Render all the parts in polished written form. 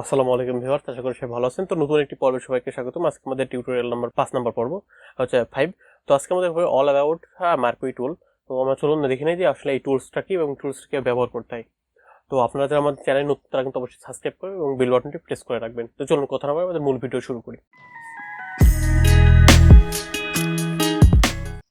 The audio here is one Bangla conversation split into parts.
আসসালামু আলাইকুম ভিউয়ার্স, আশা করি সবাই ভালো আছেন। তো নতুন একটি পর্বে সবাইকে স্বাগতম। আজকে আমাদের টিউটোরিয়াল নাম্বার 5 নাম্বার পর্ব হচ্ছে 5। তো আজকে আমাদের হবে অল অ্যাবাউট মার্কুই টুল। তো আমরা চলুন না দেখে নিই যে আসলে এই টুলসটা কি এবং টুলসটাকে ব্যবহার করতে হয়। তো আপনারা যারা আমাদের চ্যানেল নতুন তারা কিন্তু অবশ্যই সাবস্ক্রাইব করবেন এবং বেল বাটনটি প্রেস করে রাখবেন। তো চলুন কথা না বলে আমাদের মূল ভিডিও শুরু করি।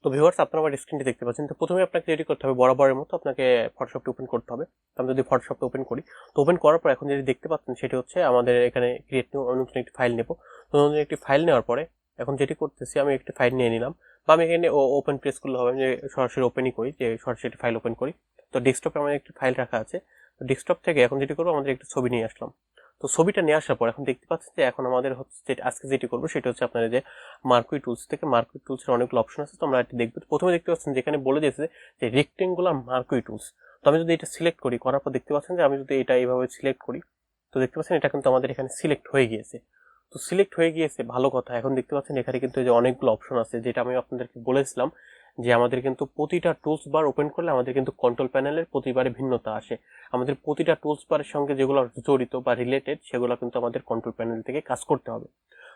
তো ভিউয়ার্স, আপনারা আমার স্ক্রিনটি দেখতে পাচ্ছেন। তো প্রথমে আপনাকে রেডি করতে হবে, বরাবরের মতো আপনাকে ফটোশপটি ওপেন করতে হবে। তো আমি যদি ফটোশপটা ওপেন করি, তো ওপেন করার পর এখন যেটি দেখতে পাচ্ছেন সেটি হচ্ছে আমাদের এখানে ক্রিয়েট নতুন একটি ফাইল নেব। তো নতুন একটি ফাইল নেওয়ার পরে এখন যেটি করতেছি, আমি একটি ফাইল নিয়ে নিলাম, বা আমি এখানে ওপেন প্রেস করলে হবে। আমি সরাসরি ওপেনই করি, যে সরাসরি ফাইল ওপেন করি। তো ডেস্কটপে আমার একটি ফাইল রাখা আছে। তো ডেস্কটপ থেকে এখন যেটি করবো, আমাদের একটি ছবি নিয়ে আসলাম। তো ছবিটা নিয়ে আসার পর এখন দেখতে পাচ্ছেন যে এখন আমাদের হচ্ছে আজকে যেটি করবো সেটা হচ্ছে আপনাদের যে মার্কুই টুলস থেকে, মার্কুই টুলসের অনেকগুলো অপশন আছে। তো আমরা এটি দেখবো। প্রথমে দেখতে পাচ্ছেন যেখানে বলে দিয়েছে যে রেক্টেঙ্গুলার মার্কুই টুলস। তো আমি যদি এটা সিলেক্ট করি, করার পর দেখতে পাচ্ছেন যে আমি যদি এটা এইভাবে সিলেক্ট করি, তো দেখতে পাচ্ছেন এটা কিন্তু আমাদের এখানে সিলেক্ট হয়ে গিয়েছে। তো সিলেক্ট হয়ে গিয়েছে, ভালো কথা। এখন দেখতে পাচ্ছেন এখানে কিন্তু যে অনেকগুলো অপশন আছে, যেটা আমি আপনাদেরকে বলেছিলাম যে আমাদের কিন্তু প্রতিটা টুলস বার ওপেন করলে আমাদের কিন্তু কন্ট্রোল প্যানেলের প্রতিবারে ভিন্নতা আসে। আমাদের প্রতিটা টুলস বারের সঙ্গে যেগুলো জড়িত বা রিলেটেড, সেগুলো কিন্তু আমাদের কন্ট্রোল প্যানেল থেকে কাজ করতে হবে।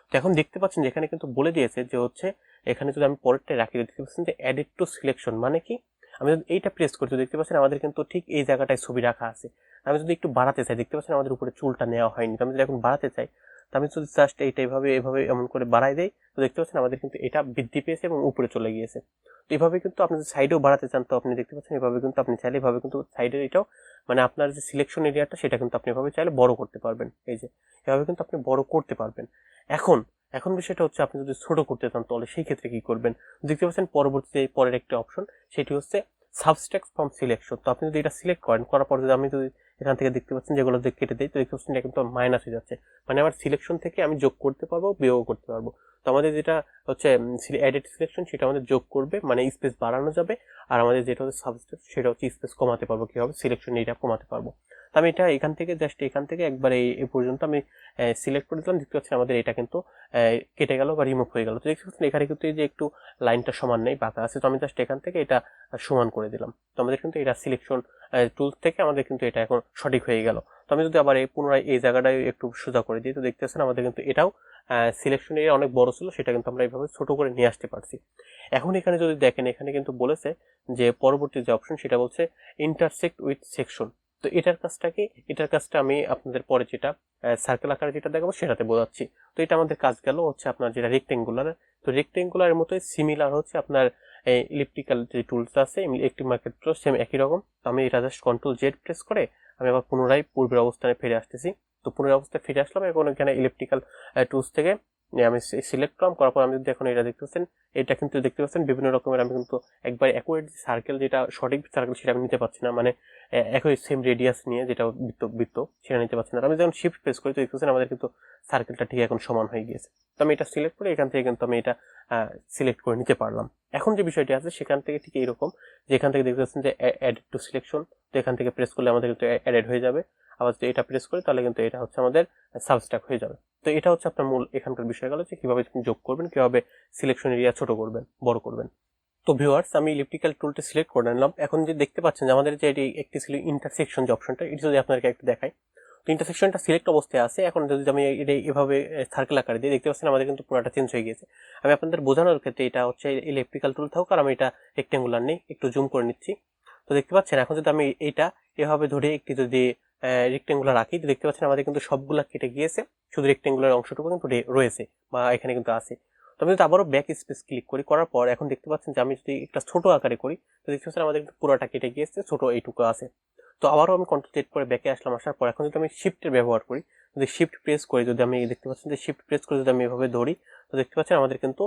তো এখন দেখতে পাচ্ছেন যে এখানে কিন্তু বলে দিয়েছে যে হচ্ছে এখানে যদি আমি পরেরটা রাখি, দেখতে পাচ্ছেন যে অ্যাডেড টু সিলেকশন, মানে কি আমি যদি এইটা প্রেস করি, তো দেখতে পাচ্ছেন আমাদের কিন্তু ঠিক এই জায়গাটায় ছবি রাখা আছে। আমি যদি একটু বাড়াতে চাই, দেখতে পাচ্ছেন আমাদের উপরে চুলটা নেওয়া হয়নি। তো আমি যদি এখন বাড়াতে চাই, তো আমি যদি জাস্ট এইটা এভাবে এভাবে এমন করে বাড়াই দেই, তো দেখতে পাচ্ছেন আমাদের কিন্তু এটা বৃদ্ধি পেয়েছে এবং উপরে চলে গিয়েছে। তো এইভাবে কিন্তু আপনি যদি সাইডেও বাড়াতে চান, তো আপনি দেখতে পাচ্ছেন এভাবে কিন্তু আপনি চাইলে এভাবে কিন্তু সাইডের এটাও, মানে আপনার যে সিলেকশন এরিয়াটা সেটা কিন্তু আপনি এভাবে চাইলে বড় করতে পারবেন। এই যে এভাবে কিন্তু আপনি বড় করতে পারবেন। এখন এখন বিষয়টা হচ্ছে আপনি যদি ছোট করতে চান, তাহলে সেই ক্ষেত্রে কি করবেন? দেখতে পাচ্ছেন পরবর্তীতে পরের একটা অপশন, সেটি হচ্ছে সাবস্ট্রাক্ট ফ্রম সিলেকশন। তো আপনি যদি এটা সিলেক্ট করেন, করার পর যদি আমি যদি এখান থেকে দেখতে পাচ্ছেন যেগুলো কেটে দিই, তো দেখতে পাচ্ছেন এটা কিন্তু মাইনাস হয়ে যাচ্ছে। মানে আমার সিলেকশন থেকে আমি যোগ করতে পারবো, বিয়োগ করতে পারবো। তো আমাদের যেটা হচ্ছে এডিট সিলেকশন, সেটা আমাদের যোগ করবে, মানে স্পেস বাড়ানো যাবে। আর আমাদের যেটা হচ্ছে সাবস্ট্রাক্ট, সেটা হচ্ছে স্পেস কমাতে পারবো। কি হবে? সিলেকশন এটা কমাতে পারবো। তো আমি এটা এখান থেকে জাস্ট এখান থেকে একবার এই পর্যন্ত আমি সিলেক্ট করে দিলাম। দেখতে পাচ্ছেন আমাদের এটা কিন্তু কেটে গেল বা রিমুভ হয়ে গেল। তো দেখতে পাচ্ছেন এখানে কিন্তু এই যে একটু লাইনটা সমান নেই, বাঁকা আছে। তো আমি জাস্ট এখান থেকে এটা সমান করে দিলাম। তো আমাদের কিন্তু এটা সিলেকশন টুল থেকে আমাদের কিন্তু এটা এখন সঠিক হয়ে গেল। তো আমি যদি আবার এই পুনরায় এই জায়গাটায় একটু সোজা করে দিই, তো দেখতে পাচ্ছেন আমাদের কিন্তু এটাও সিলেকশন এরিয়া অনেক বড় ছিল, সেটা কিন্তু আমরা এইভাবে ছোট করে নিয়ে আসতে পারছি। এখন এখানে যদি দেখেন, এখানে কিন্তু বলেছে যে পরবর্তী যে অপশন সেটা বলছে ইন্টারসেক্ট উইথ সেকশন। তো এটার কাজটা কি? এটার কাজটা আমি আপনাদের পরে যেটা সার্কেল আকারে যেটা দেখাবো সেটাতে বোঝাচ্ছি। তো এটা আমাদের কাজ গেল হচ্ছে আপনার যেটা রেক্টেঙ্গুলার। তো রেক্টেঙ্গুলারের মতোই সিমিলার হচ্ছে আপনার ইলিপ্টিক্যাল যে টুলস আছে, ইলেকট্রিক মার্কেট টুলস, সেম একই রকম। তো আমি এটা জাস্ট কন্ট্রোল জেড প্রেস করে আমি আবার পুনরায় পূর্বের অবস্থানে ফিরে আসতেছি। তো পুনরায় অবস্থায় ফিরে আসলাম। এখন এখানে ইলেকট্রিক্যাল টুলস থেকে আমি সিলেক্ট করলাম, করার পর আমি যদি এখন এটা দেখতে পাচ্ছেন, এটা কিন্তু দেখতে পাচ্ছেন বিভিন্ন রকমের, আমি কিন্তু একবার অ্যাকুরেট সার্কেল, যেটা সঠিক সার্কেল সেটা আমি নিতে পারছি না, মানে একই সেম রেডিয়াস নিয়ে যেটা বৃত্ত বৃত্ত সেটা নিতে পারছি না। আমি যখন শিফট প্রেস করি, তো দেখতে পাচ্ছেন আমাদের কিন্তু সার্কেলটা ঠিক এখন সমান হয়ে গিয়েছে। তো আমি এটা সিলেক্ট করে এখান থেকে কিন্তু আমি এটা সিলেক্ট করে নিতে পারলাম। এখন যে বিষয়টি আছে সেখান থেকে ঠিক এইরকম, যে এখান থেকে দেখতে পাচ্ছেন যে অ্যাড টু সিলেকশন। তো এখান থেকে প্রেস করলে আমাদের কিন্তু অ্যাডেড হয়ে যাবে। আবার যদি এটা প্রেস করি, তাহলে কিন্তু এটা হচ্ছে আমাদের সাবস্ট্রাক্ট হয়ে যাবে। তো এটা হচ্ছে আপনার মূল এখানকার বিষয় গেল, যে কিভাবে যোগ করবেন, কিভাবে সিলেকশন এরিয়া ছোট করবেন, বড় করবেন। তো ভিউয়ার্স, আমি ইলেকট্রিক্যাল টুলটা সিলেক্ট করে নিলাম। এখন যে দেখতে পাচ্ছেন যে আমাদের যে একটি ছিল ইন্টারসেকশন যে অপশনটা, এটা যদি আপনাদেরকে একটু দেখাই, তো ইন্টারসেকশনটা সিলেক্ট অবস্থায় আছে। এখন যদি আমি এটা এভাবে সার্কেল আকারে দিই, দেখতে পাচ্ছেন আমাদের কিন্তু পুরোটা চেঞ্জ হয়ে গিয়েছে। আমি আপনাদের বোঝানোর ক্ষেত্রে এটা হচ্ছে ইলেকট্রিক্যাল টুল থাকুক, আর আমি এটা রেক্টেঙ্গুলার নেই, একটু জুম করে নিচ্ছি। তো দেখতে পাচ্ছেন এখন যদি আমি এইটা এভাবে ধরে একটি যদি রেক্টেঙ্গুলার রাখি, তো দেখতে পাচ্ছেন আমাদের কিন্তু সবগুলা কেটে গিয়েছে, শুধু রেক্টেঙ্গুলার অংশটুকু কিন্তু রয়েছে বা এখানে কিন্তু আছে। তো আমি যদি আবারও ব্যাক স্পেস ক্লিক করি, করার পর এখন দেখতে পাচ্ছেন যে আমি যদি একটা ছোট আকারে করি, তো দেখতে পাচ্ছেন আমাদের কিন্তু পুরোটা কেটে গিয়েছে, ছোট এইটুকু আছে। তো আবারও আমি কন্ট্রোল জেড করে ব্যাকে আসলাম। আসার পর এখন যদি আমি শিফটের ব্যবহার করি, যদি শিফট প্রেস করি, যদি আমি দেখতে পাচ্ছেন যে শিফট প্রেস করে যদি আমি এভাবে ধরি, তো দেখতে পাচ্ছেন আমাদের কিন্তু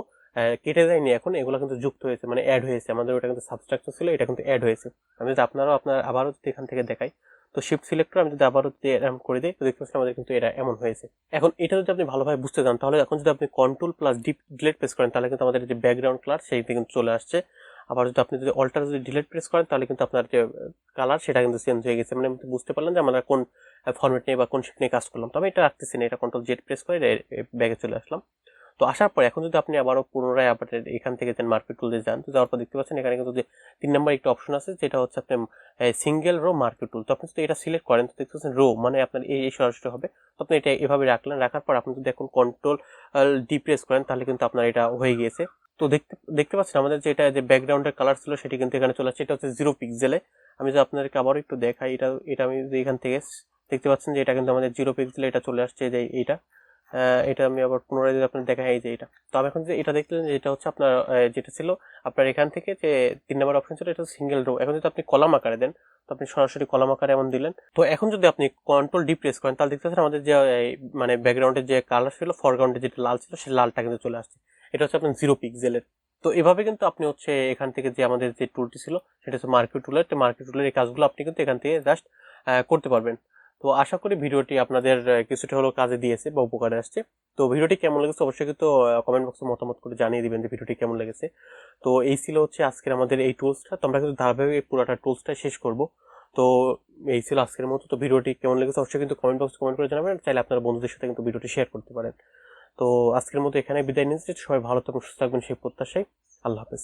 কেটে যায়নি, এখন এগুলো কিন্তু যুক্ত হয়েছে, মানে অ্যাড হয়েছে। আমাদের ওটা কিন্তু সাবস্ট্রাকচার ছিল, এটা কিন্তু অ্যাড হয়েছে। আমি যদি আপনার আবারও যদি এখান থেকে দেখাই, তো শিফট সিলেক্ট করে আমি যদি আবারও যদি এরকম করে দিই, তো দেখতে পাচ্ছেন আমাদের কিন্তু এটা এমন হয়েছে। এখন এটা যদি আপনি ভালোভাবে বুঝতে চান, তাহলে এখন যদি আপনি কন্ট্রোল প্লাস ডিলিট প্রেস করেন, তাহলে কিন্তু আমাদের যে ব্যাকগ্রাউন্ড কালার সেইটা কিন্তু চলে আসছে। আবার যদি আপনি যদি অল্টার যদি ডিলিট প্রেস করেন, তাহলে কিন্তু আপনার যে কালার সেটা কিন্তু চেঞ্জ হয়ে গেছে। মানে বুঝতে পারলেন যে আমরা কোন ফরম্যাট নিয়ে বা কোন শিফট নিয়ে কাজ করলাম। তো আমি এটা রাখতেছি না, এটা কন্ট্রোল জেড প্রেস করে ব্যাগে চলে আসলাম। তো তো আসার পর এখন যদি আপনি আবারও পুনরায় আবার এখান থেকে যান মার্কেট টুলে যান, তো যাওয়ার পর দেখতে পাচ্ছেন এখানে কিন্তু যে 3 নম্বর একটা অপশন আছে যেটা হচ্ছে আপনি সিঙ্গেল রো মার্কেট টুল। তো আপনি যদি এটা সিলেক্ট করেন তো দেখতে পাচ্ছেন রো মানে আপনার এই সরাসরি হবে। তো আপনি এটা এভাবে রাখলেন, রাখার পর আপনি যদি এখন কন্ট্রোল ডি প্রেস করেন তাহলে কিন্তু আপনার এটা হয়ে গিয়েছে। তো দেখতে পাচ্ছেন আমাদের যেটা যে ব্যাকগ্রাউন্ডের কালার ছিল সেটি কিন্তু এখানে চলে আসছে। এটা হচ্ছে 0 পিক্সেলে। আমি যদি আপনাদেরকে আবারও একটু দেখাই, এটা আমি যদি এখান থেকে দেখতে পাচ্ছেন যে এটা কিন্তু আমাদের 0 পিক্সেলে এটা চলে আসছে, যে এটা আমি আবার পুনরায় যদি আপনার দেখাই, এই যে এটা। তো আমি এখন যে এটা দেখলেন যে এটা হচ্ছে আপনার যেটা ছিল আপনার এখান থেকে যে 3 নম্বর অপশন ছিল এটা সিঙ্গেল রো। এখন যদি আপনি কলাম আকারে দেন তো আপনি সরাসরি কলাম আকারে এমন দিলেন। তো এখন যদি আপনি কন্ট্রোল ডি প্রেস করেন তাহলে দেখতে পাচ্ছেন আমাদের যে মানে ব্যাকগ্রাউন্ডের যে কালার ছিল, ফরগ্রাউন্ডে যেটা লাল ছিল সেই লালটা কিন্তু চলে আসছে। এটা হচ্ছে আপনার 0 পিক্সেলের। তো এভাবে কিন্তু আপনি হচ্ছে এখান থেকে যে আমাদের যে টুলটি ছিল সেটা হচ্ছে মার্কেট টুলের এই কাজগুলো আপনি কিন্তু এখান থেকে জাস্ট করতে পারবেন। তো আশা করি ভিডিওটি আপনাদের কিছুটা হলেও কাজে দিয়েছে বা উপকারে আসছে। তো ভিডিওটি কেমন লেগেছে অবশ্যই কিন্তু কমেন্ট বক্সে মতামত করে জানিয়ে দিবেন যে ভিডিওটি কেমন লেগেছে। তো এই ছিল হচ্ছে আজকের আমাদের এই টুলসটা। তো আমরা কিন্তু ধারাবাহিক এই পুরোটা টুলসটা শেষ করব। তো এই ছিল আজকের মতো। তো ভিডিওটি কেমন লেগেছে অবশ্যই কিন্তু কমেন্ট বক্সে কমেন্ট করে জানাবেন, চাইলে আপনার বন্ধুদের সাথে কিন্তু ভিডিওটি শেয়ার করতে পারেন। তো আজকের মতো এখানে বিদায় নিচ্ছি। সবাই ভালো থাকবেন, সুস্থ থাকবেন সেই প্রত্যাশায়। আল্লাহ হাফেজ।